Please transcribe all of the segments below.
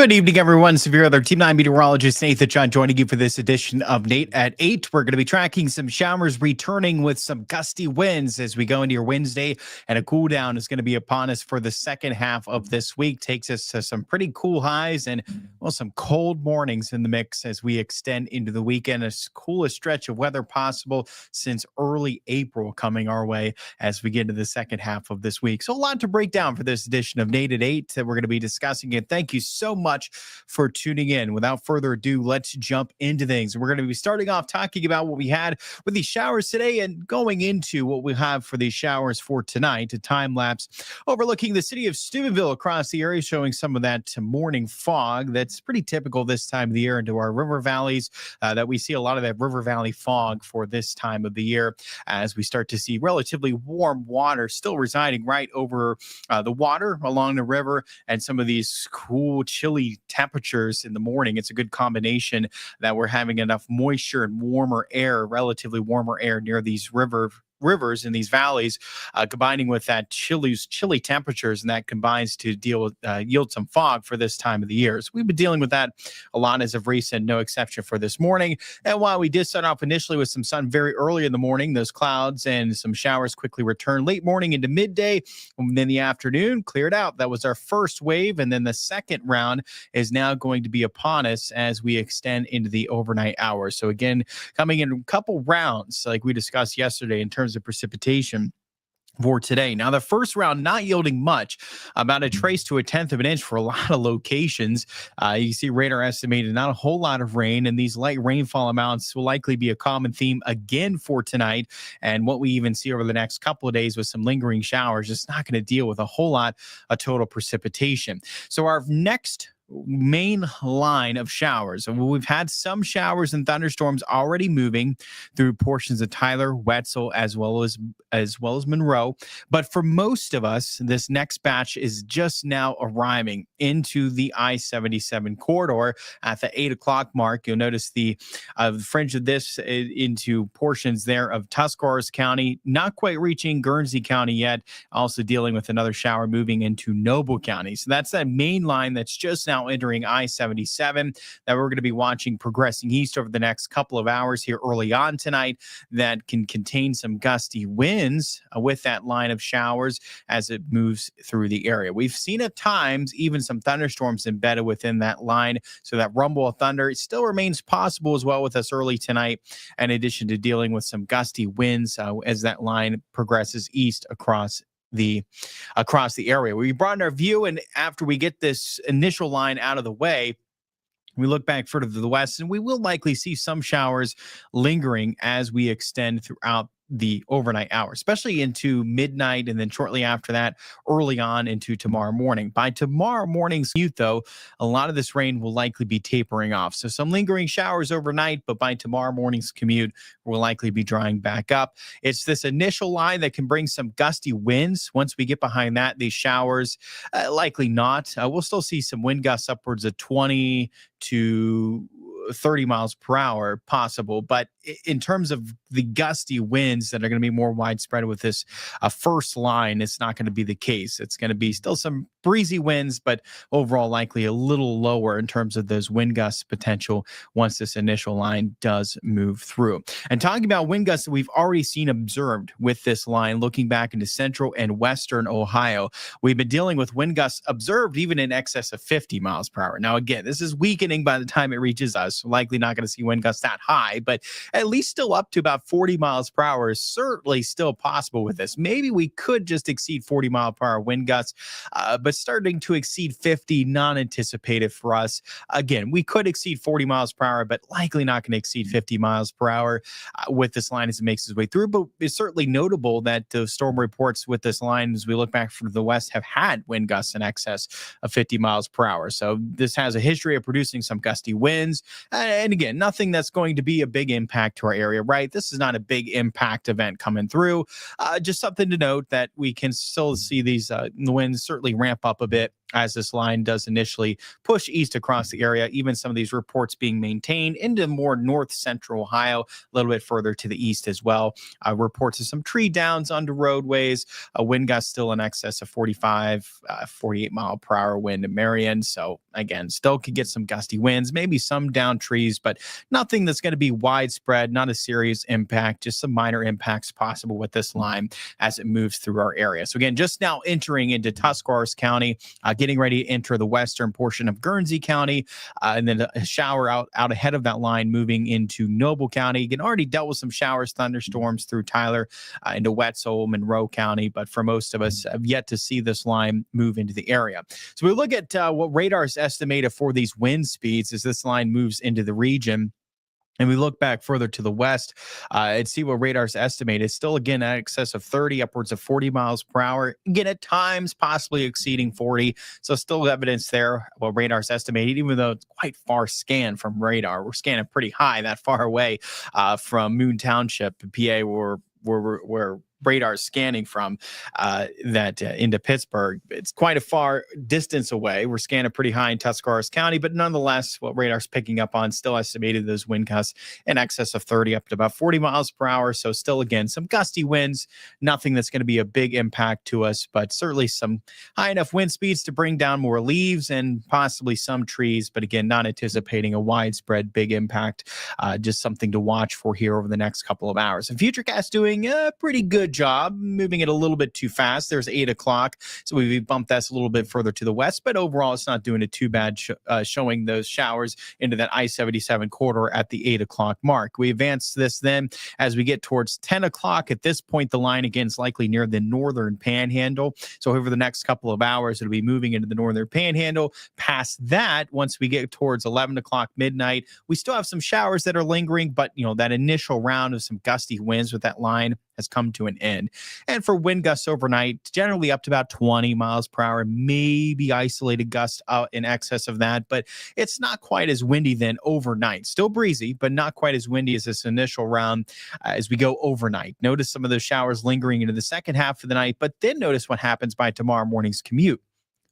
Good evening, everyone. Severe Other Team 9 meteorologist Nathan John joining you for this edition of Nate at 8. We're going to be tracking some showers returning with some gusty winds as we go into your Wednesday, and a cool down is going to be upon us for the second half of this week. Takes us to some pretty cool highs and, well, some cold mornings in the mix as we extend into the weekend. A coolest stretch of weather possible since early April coming our way as we get into the second half of this week. So a lot to break down for this edition of Nate at 8 that we're going to be discussing it. Thank you so much for tuning in. Without further ado, let's jump into things. We're going to be starting off talking about what we had with these showers today and going into what we have for these showers for tonight. A time lapse overlooking the city of Steubenville across the area, showing some of that morning fog that's pretty typical this time of the year into our river valleys, that we see a lot of that river valley fog for this time of the year as we start to see relatively warm water still residing right over the water along the river, and some of these cool, chilly temperatures in the morning. It's a good combination that we're having enough moisture and warmer air, relatively warmer air near these rivers in these valleys, combining with that chilly temperatures, and that combines to yield some fog for this time of the year. So we've been dealing with that a lot as of recent, no exception for this morning. And while we did start off initially with some sun very early in the morning, those clouds and some showers quickly returned late morning into midday, and then the afternoon cleared out. That was our first wave, and then the second round is now going to be upon us as we extend into the overnight hours. So again, coming in a couple rounds like we discussed yesterday in terms of precipitation for today. Now, the first round not yielding much, about a trace to a tenth of an inch for a lot of locations. You can see radar estimated not a whole lot of rain, and these light rainfall amounts will likely be a common theme again for tonight. And what we even see over the next couple of days with some lingering showers, just not going to deal with a whole lot of total precipitation. So our next main line of showers. We've had some showers and thunderstorms already moving through portions of Tyler, Wetzel, as well as Monroe. But for most of us, this next batch is just now arriving into the I-77 corridor at the 8 o'clock mark. You'll notice the fringe of this into portions there of Tuscarawas County, not quite reaching Guernsey County yet. Also dealing with another shower moving into Noble County. So that's that main line that's just now entering I-77 that we're going to be watching progressing east over the next couple of hours here early on tonight, that can contain some gusty winds with that line of showers as it moves through the area. We've seen at times even some thunderstorms embedded within that line, so that rumble of thunder still remains possible as well with us early tonight, in addition to dealing with some gusty winds as that line progresses east across the area. We broaden our view, and after we get this initial line out of the way, we look back further to the west, and we will likely see some showers lingering as we extend throughout the overnight hour, especially into midnight, and then shortly after that, early on into tomorrow morning. By tomorrow morning's commute, though, a lot of this rain will likely be tapering off. So some lingering showers overnight, but by tomorrow morning's commute, will likely be drying back up. It's this initial line that can bring some gusty winds. Once we get behind that, these showers, likely not. We'll still see some wind gusts upwards of 20 to 30 miles per hour possible. But in terms of the gusty winds that are going to be more widespread with this first line, it's not going to be the case. It's going to be still some breezy winds, but overall likely a little lower in terms of those wind gusts potential once this initial line does move through. And talking about wind gusts that we've already seen observed with this line, looking back into central and western Ohio, we've been dealing with wind gusts observed even in excess of 50 miles per hour. Now, again, this is weakening by the time it reaches us. Likely not going to see wind gusts that high, but at least still up to about 40 miles per hour is certainly still possible with this. Maybe we could just exceed 40 mile per hour wind gusts, but starting to exceed 50, non-anticipated for us. Again, we could exceed 40 miles per hour, but likely not going to exceed 50 miles per hour with this line as it makes its way through. But it's certainly notable that the storm reports with this line, as we look back from the west, have had wind gusts in excess of 50 miles per hour. So this has a history of producing some gusty winds. And again, nothing that's going to be a big impact to our area, right? This is not a big impact event coming through. Just something to note that we can still see these the winds certainly ramp up a bit as this line does initially push east across the area. Even some of these reports being maintained into more north central Ohio, a little bit further to the east as well. Reports of some tree downs onto roadways, a wind gust still in excess of 45, 48 mile per hour wind in Marion. So again, still could get some gusty winds, maybe some down trees, but nothing that's going to be widespread, not a serious impact, just some minor impacts possible with this line as it moves through our area. So again, just now entering into Tuscarawas County, getting ready to enter the western portion of Guernsey County, and then a shower out ahead of that line moving into Noble County. Again, already dealt with some showers, thunderstorms through Tyler into Wetzel, Monroe County, but for most of us, have yet to see this line move into the area. So we look at what radar's estimated for these wind speeds as this line moves into the region. And we look back further to the west and see what radar's estimate is still, again, at excess of 30, upwards of 40 miles per hour. Again, at times, possibly exceeding 40. So still evidence there, what radar's estimated, even though it's quite far scanned from radar. We're scanning pretty high, that far away from Moon Township, PA, where radar scanning from into Pittsburgh. It's quite a far distance away. We're scanning pretty high in Tuscarawas County, but nonetheless, what radar's picking up on still estimated those wind gusts in excess of 30 up to about 40 miles per hour. So still, again, some gusty winds, nothing that's going to be a big impact to us, but certainly some high enough wind speeds to bring down more leaves and possibly some trees. But again, not anticipating a widespread big impact, just something to watch for here over the next couple of hours. And Futurecast doing a pretty good job, moving it a little bit too fast. There's 8 o'clock, so we bumped that a little bit further to the west, but overall it's not doing it too bad, showing those showers into that I-77 corridor at the 8 o'clock mark. We advance this then as we get towards 10 o'clock. At this point, the line again is likely near the northern panhandle, so over the next couple of hours it'll be moving into the northern panhandle. Past that, once we get towards 11 o'clock midnight, we still have some showers that are lingering, but that initial round of some gusty winds with that line has come to an end. And for wind gusts overnight, generally up to about 20 miles per hour, maybe isolated gusts out in excess of that, but it's not quite as windy then overnight. Still breezy, but not quite as windy as this initial round as we go overnight. Notice some of those showers lingering into the second half of the night, but then notice what happens by tomorrow morning's commute.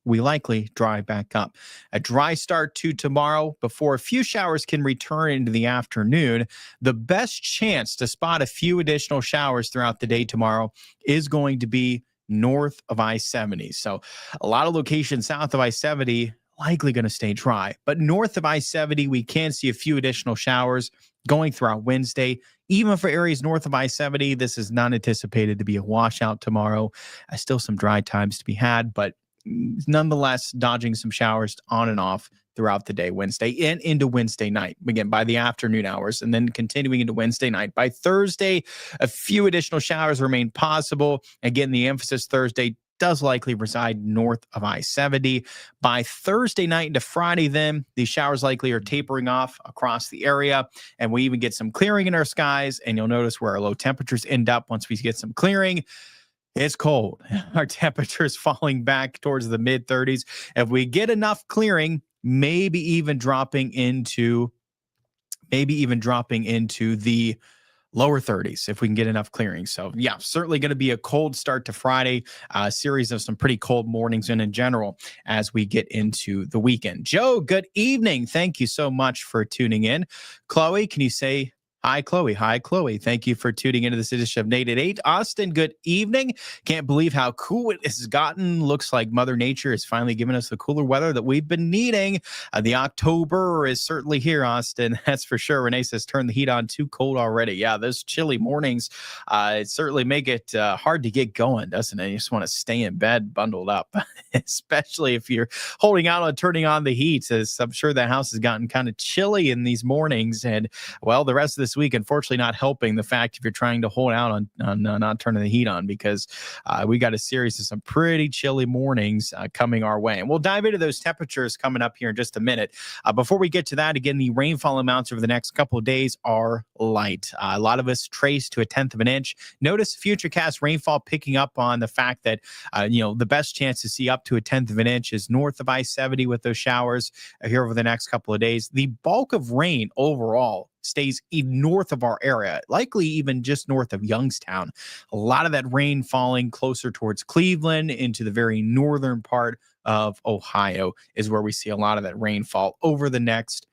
We likely dry back up. A dry start to tomorrow before a few showers can return into the afternoon. The best chance to spot a few additional showers throughout the day tomorrow is going to be north of I-70. So a lot of locations south of I-70 likely going to stay dry. But north of I-70, we can see a few additional showers going throughout Wednesday. Even for areas north of I-70, this is not anticipated to be a washout tomorrow. Still some dry times to be had, but nonetheless, dodging some showers on and off throughout the day, Wednesday and into Wednesday night, again, by the afternoon hours, and then continuing into Wednesday night. By Thursday, a few additional showers remain possible. Again, the emphasis Thursday does likely reside north of I-70. By Thursday night into Friday, then, these showers likely are tapering off across the area, and we even get some clearing in our skies, and you'll notice where our low temperatures end up once we get some clearing. It's cold. Our temperatures falling back towards the mid 30s. If we get enough clearing, maybe even dropping into the lower 30s if we can get enough clearing. So yeah, certainly going to be a cold start to Friday, a series of some pretty cold mornings and in general as we get into the weekend. Joe, good evening. Thank you so much for tuning in. Chloe, can you say hi, Chloe? Hi, Chloe. Thank you for tuning into this edition of Nate at 8. Austin, good evening. Can't believe how cool it has gotten. Looks like Mother Nature is finally giving us the cooler weather that we've been needing. The October is certainly here, Austin. That's for sure. Renee says, turn the heat on, too cold already. Yeah, those chilly mornings certainly make it hard to get going, doesn't it? You just want to stay in bed bundled up, especially if you're holding out on turning on the heat, as I'm sure the house has gotten kind of chilly in these mornings. And, well, the rest of this week, unfortunately, not helping the fact if you're trying to hold out on not turning the heat on, because we got a series of some pretty chilly mornings coming our way. And we'll dive into those temperatures coming up here in just a minute. Before we get to that, again, the rainfall amounts over the next couple of days are light. A lot of us trace to 1/10 of an inch. Notice Futurecast rainfall picking up on the fact that, the best chance to see up to 1/10 of an inch is north of I-70 with those showers here over the next couple of days. The bulk of rain overall stays north of our area, likely even just north of Youngstown. A lot of that rain falling closer towards Cleveland into the very northern part of Ohio is where we see a lot of that rainfall over the next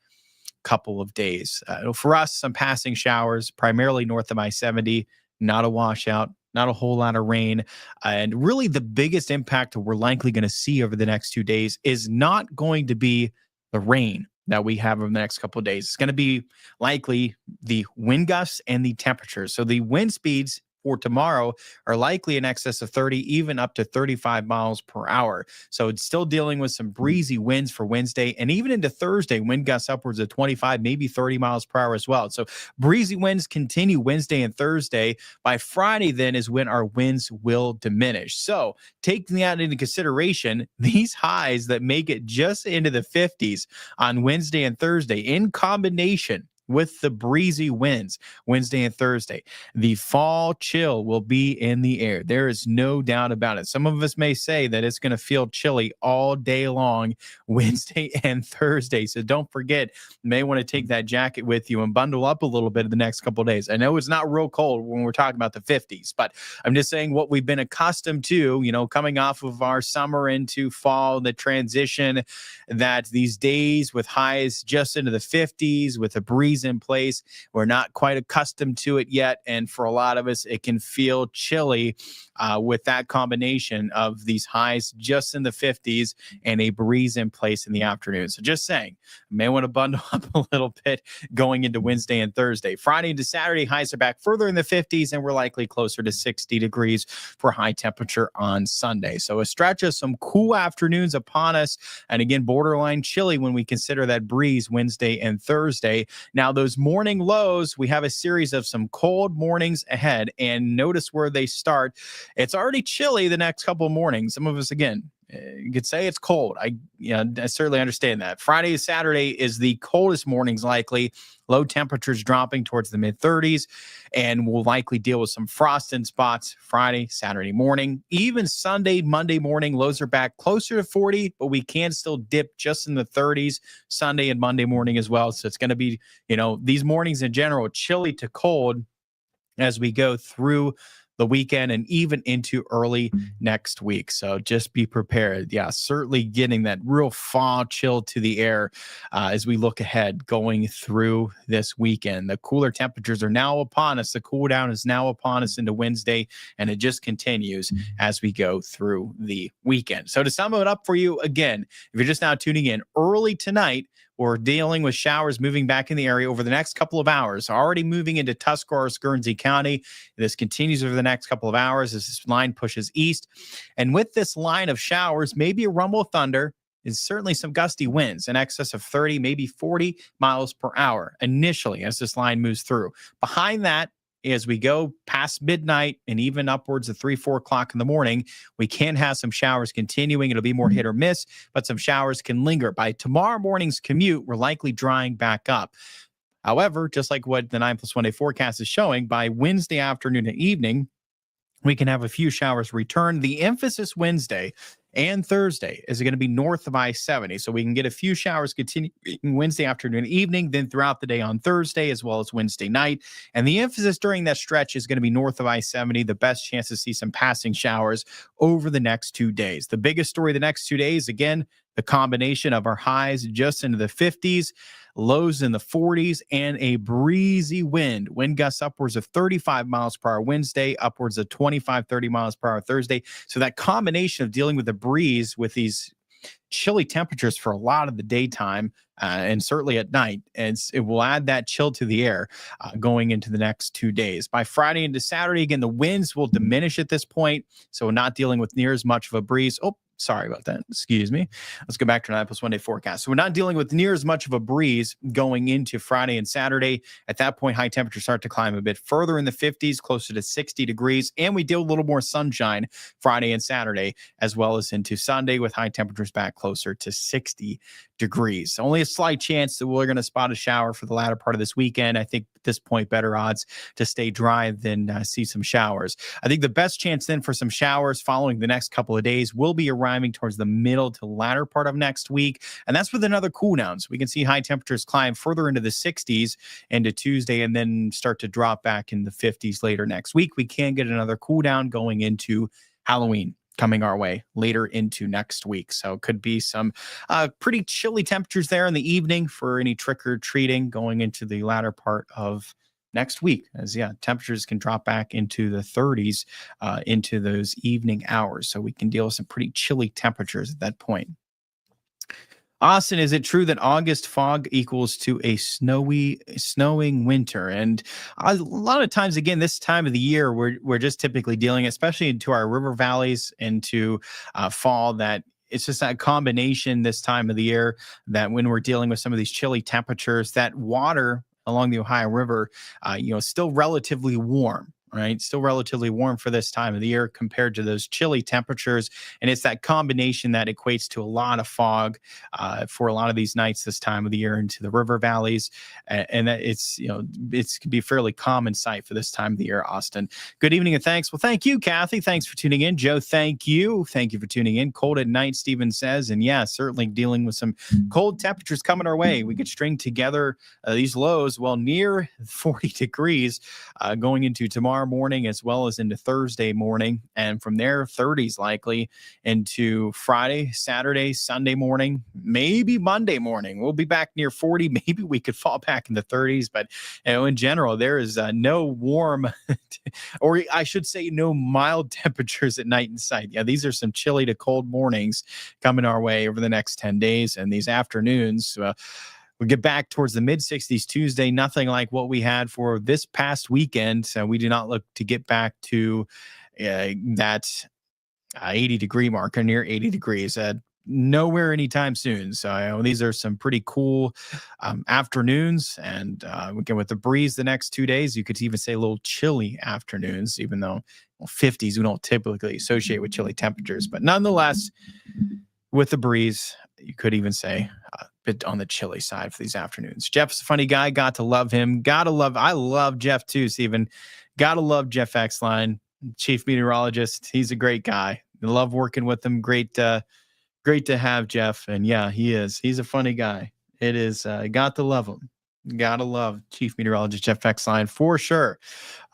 couple of days. For us, some passing showers, primarily north of I-70, not a washout, not a whole lot of rain. And really, the biggest impact we're likely going to see over the next 2 days is not going to be the rain that we have over the next couple of days. It's going to be likely the wind gusts and the temperatures. So the wind speeds for tomorrow are likely in excess of 30, even up to 35 miles per hour. So it's still dealing with some breezy winds for Wednesday, and even into Thursday, wind gusts upwards of 25, maybe 30 miles per hour as well. So breezy winds continue Wednesday and Thursday. By Friday, then, is when our winds will diminish. So taking that into consideration, these highs that make it just into the 50s on Wednesday and Thursday in combination with the breezy winds Wednesday and Thursday, the fall chill will be in the air. There is no doubt about it. Some of us may say that it's going to feel chilly all day long Wednesday and Thursday. So don't forget, you may want to take that jacket with you and bundle up a little bit in the next couple of days. I know it's not real cold when we're talking about the 50s, but I'm just saying what we've been accustomed to, coming off of our summer into fall, the transition, that these days with highs just into the 50s with a breeze in place. We're not quite accustomed to it yet. And for a lot of us, it can feel chilly with that combination of these highs just in the 50s and a breeze in place in the afternoon. So just saying, may want to bundle up a little bit going into Wednesday and Thursday. Friday into Saturday, highs are back further in the 50s, and we're likely closer to 60 degrees for high temperature on Sunday. So a stretch of some cool afternoons upon us. And again, borderline chilly when we consider that breeze Wednesday and Thursday. Now, those morning lows, we have a series of some cold mornings ahead, and notice where they start. It's already chilly the next couple of mornings. Some of us, again, you could say it's cold. I certainly understand that. Friday to Saturday is the coldest mornings likely. Low temperatures dropping towards the mid-30s, and we'll likely deal with some frost in spots Friday, Saturday morning. Even Sunday, Monday morning, lows are back closer to 40, but we can still dip just in the 30s Sunday and Monday morning as well. So it's going to be, these mornings in general, chilly to cold as we go through the weekend and even into early next week. So just be prepared. Yeah, certainly getting that real fall chill to the air as we look ahead going through this weekend. The cooler temperatures are now upon us. The cool down is now upon us into Wednesday, and it just continues as we go through the weekend. So to sum it up for you, again, if you're just now tuning in, early tonight, we're dealing with showers moving back in the area over the next couple of hours, already moving into Tuscarawas, Guernsey County. This continues over the next couple of hours as this line pushes east. And with this line of showers, maybe a rumble of thunder, is certainly some gusty winds in excess of 30, maybe 40 miles per hour initially as this line moves through. Behind that, as we go past midnight and even upwards of 3-4 o'clock in the morning, we can have some showers continuing. It'll be more hit or miss, but some showers can linger. By tomorrow morning's commute, we're likely drying back up. However, just like what the 9+1 day forecast is showing, by Wednesday afternoon and evening, we can have a few showers return. The emphasis Wednesday and Thursday is going to be north of I-70. So we can get a few showers continuing Wednesday afternoon and evening, then throughout the day on Thursday, as well as Wednesday night. And the emphasis during that stretch is going to be north of I-70, the best chance to see some passing showers over the next 2 days. The biggest story the next 2 days, again, the combination of our highs just into the 50s, lows in the 40s, and a breezy wind. Wind gusts upwards of 35 miles per hour Wednesday, upwards of 25, 30 miles per hour Thursday. So that combination of dealing with the breeze with these chilly temperatures for a lot of the daytime and certainly at night, and it will add that chill to the air going into the next 2 days. By Friday into Saturday, again, the winds will diminish at this point, so we're not dealing with near as much of a breeze. Oh, sorry about that. Excuse me. Let's go back to 9+1 day forecast. So we're not dealing with near as much of a breeze going into Friday and Saturday. At that point, high temperatures start to climb a bit further in the 50s, closer to 60 degrees. And we deal a little more sunshine Friday and Saturday, as well as into Sunday with high temperatures back closer to 60 degrees. Only a slight chance that we're going to spot a shower for the latter part of this weekend. I think at this point, better odds to stay dry than see some showers. I think the best chance then for some showers following the next couple of days will be around arriving towards the middle to latter part of next week. And that's with another cool down. So we can see high temperatures climb further into the 60s into Tuesday and then start to drop back in the 50s later next week. We can get another cool down going into Halloween coming our way later into next week. So could be some pretty chilly temperatures there in the evening for any trick or treating going into the latter part of next week, as temperatures can drop back into the 30s into those evening hours. So we can deal with some pretty chilly temperatures at that point. Austin, is it true that August fog equals to a snowing winter? And a lot of times, again, this time of the year, we're just typically dealing, especially into our river valleys, into fall, that it's just that combination this time of the year that when we're dealing with some of these chilly temperatures, that water along the Ohio River, still relatively warm. Right. Still relatively warm for this time of the year compared to those chilly temperatures. And it's that combination that equates to a lot of fog for a lot of these nights this time of the year into the river valleys. And that it's can be a fairly common sight for this time of the year, Austin. Good evening and thanks. Well, thank you, Kathy. Thanks for tuning in. Joe, thank you. Thank you for tuning in. Cold at night, Steven says. And certainly dealing with some cold temperatures coming our way. We could string together these lows near 40 degrees going into tomorrow morning as well as into Thursday morning, and from there 30s likely into Friday, Saturday, Sunday morning, maybe Monday morning. We'll be back near 40. Maybe we could fall back in the 30s, but in general there is no warm or I should say no mild temperatures at night in sight. These are some chilly to cold mornings coming our way over the next 10 days, and these afternoons we get back towards the mid-60s Tuesday, nothing like what we had for this past weekend. So we do not look to get back to that 80-degree mark or near 80 degrees. Nowhere anytime soon. So these are some pretty cool afternoons. And again, with the breeze the next 2 days, you could even say a little chilly afternoons, even though 50s we don't typically associate with chilly temperatures. But nonetheless, with the breeze, you could even say a bit on the chilly side for these afternoons. Jeff's a funny guy. Got to love him. I love Jeff too, Stephen. Got to love Jeff Exline, chief meteorologist. He's a great guy. I love working with him. Great to have Jeff. And he is. He's a funny guy. It is. Got to love him. Gotta love Chief Meteorologist Jeff Exline for sure.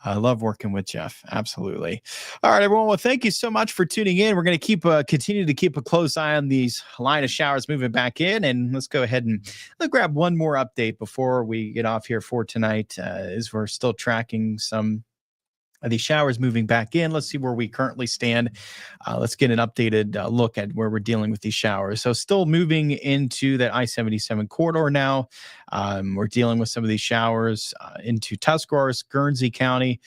I love working with Jeff. Absolutely. All right, everyone. Well, thank you so much for tuning in. We're going to continue to keep a close eye on these line of showers moving back in. And let's go ahead and let's grab one more update before we get off here for tonight, as we're still tracking some these showers moving back in. Let's see where we currently stand. Let's get an updated look at where we're dealing with these showers. So still moving into that I-77 corridor now. We're dealing with some of these showers into Tuscarawas, Guernsey County.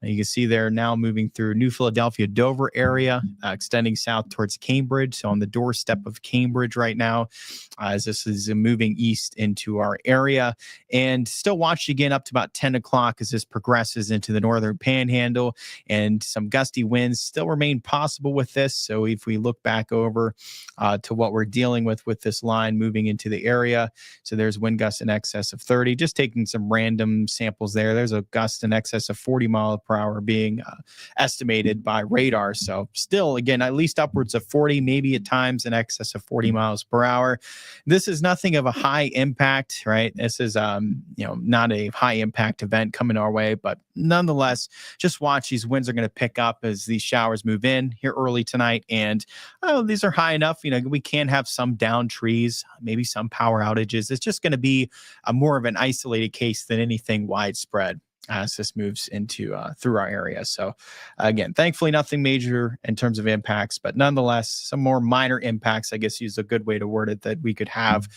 You can see they're now moving through New Philadelphia, Dover area, extending south towards Cambridge. So on the doorstep of Cambridge right now, as this is moving east into our area. And still watch again up to about 10 o'clock as this progresses into the northern panhandle. And some gusty winds still remain possible with this. So if we look back over to what we're dealing with this line moving into the area, so there's wind gusts in excess of 30, just taking some random samples there. There's a gust in excess of 40 miles per hour being estimated by radar. So still, again, at least upwards of 40, maybe at times in excess of 40 miles per hour. This is nothing of a high impact, right? This is, not a high impact event coming our way, but nonetheless, just watch. These winds are going to pick up as these showers move in here early tonight. And these are high enough. We can have some downed trees, maybe some power outages. It's just going to be more of an isolated case than anything widespread as this moves into through our area. So again, thankfully nothing major in terms of impacts, but nonetheless some more minor impacts, I guess is a good way to word it, that we could have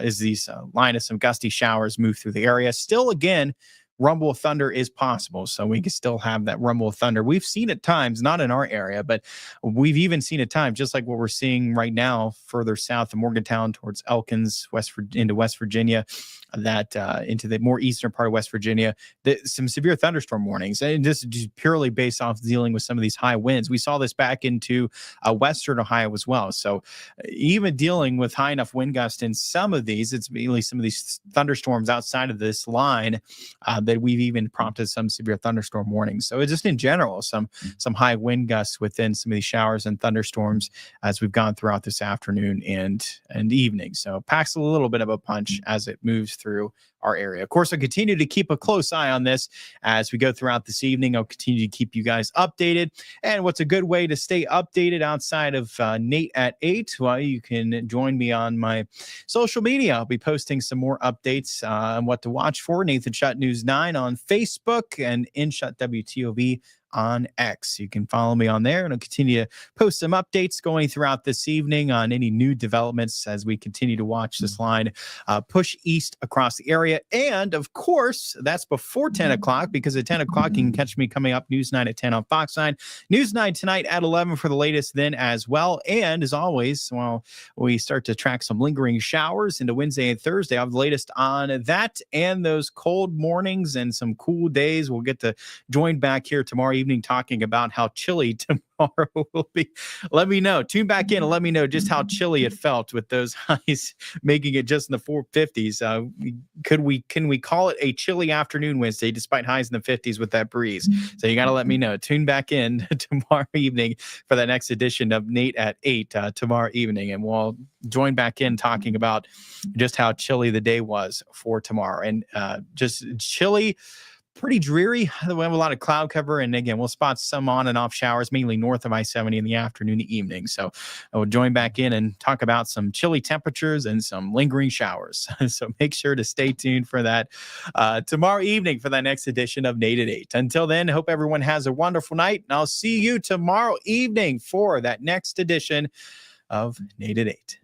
is these line of some gusty showers move through the area. Still, again, rumble of thunder is possible. So we can still have that rumble of thunder. We've seen at times, not in our area, but we've even seen at times, just like what we're seeing right now, further south of Morgantown towards Elkins, into West Virginia, that into the more eastern part of West Virginia, some severe thunderstorm warnings. And this is just purely based off dealing with some of these high winds. We saw this back into western Ohio as well. So even dealing with high enough wind gust in some of these, it's mainly some of these thunderstorms outside of this line that we've even prompted some severe thunderstorm warnings. So it's just in general, some high wind gusts within some of these showers and thunderstorms as we've gone throughout this afternoon and evening. So it packs a little bit of a punch as it moves through our area. Of course, I'll continue to keep a close eye on this as we go throughout this evening. I'll continue to keep you guys updated. And what's a good way to stay updated outside of Nate at 8? Well, you can join me on my social media. I'll be posting some more updates on what to watch for. Nathan Shutt News 9 on Facebook and InShut WTOV on X. You can follow me on there, and I'll continue to post some updates going throughout this evening on any new developments as we continue to watch this line push east across the area. And of course, that's before 10 o'clock, because at 10 o'clock, you can catch me coming up News 9 at 10 on Fox 9. News 9 tonight at 11 for the latest then as well. And as always, while we start to track some lingering showers into Wednesday and Thursday, I have the latest on that and those cold mornings and some cool days. We'll get to join back here tomorrow evening talking about how chilly tomorrow will be. Let me know. Tune back in and let me know just how chilly it felt with those highs making it just in the 450s. Can we call it a chilly afternoon Wednesday despite highs in the 50s with that breeze? So you got to let me know. Tune back in tomorrow evening for the next edition of Nate at 8 tomorrow evening, and we'll join back in talking about just how chilly the day was for tomorrow. And just chilly, pretty dreary. We have a lot of cloud cover, and again, we'll spot some on and off showers, mainly north of I-70 in the afternoon and evening. So I will join back in and talk about some chilly temperatures and some lingering showers. So make sure to stay tuned for that tomorrow evening for that next edition of Nate at 8. Until then, hope everyone has a wonderful night, and I'll see you tomorrow evening for that next edition of Nate at 8.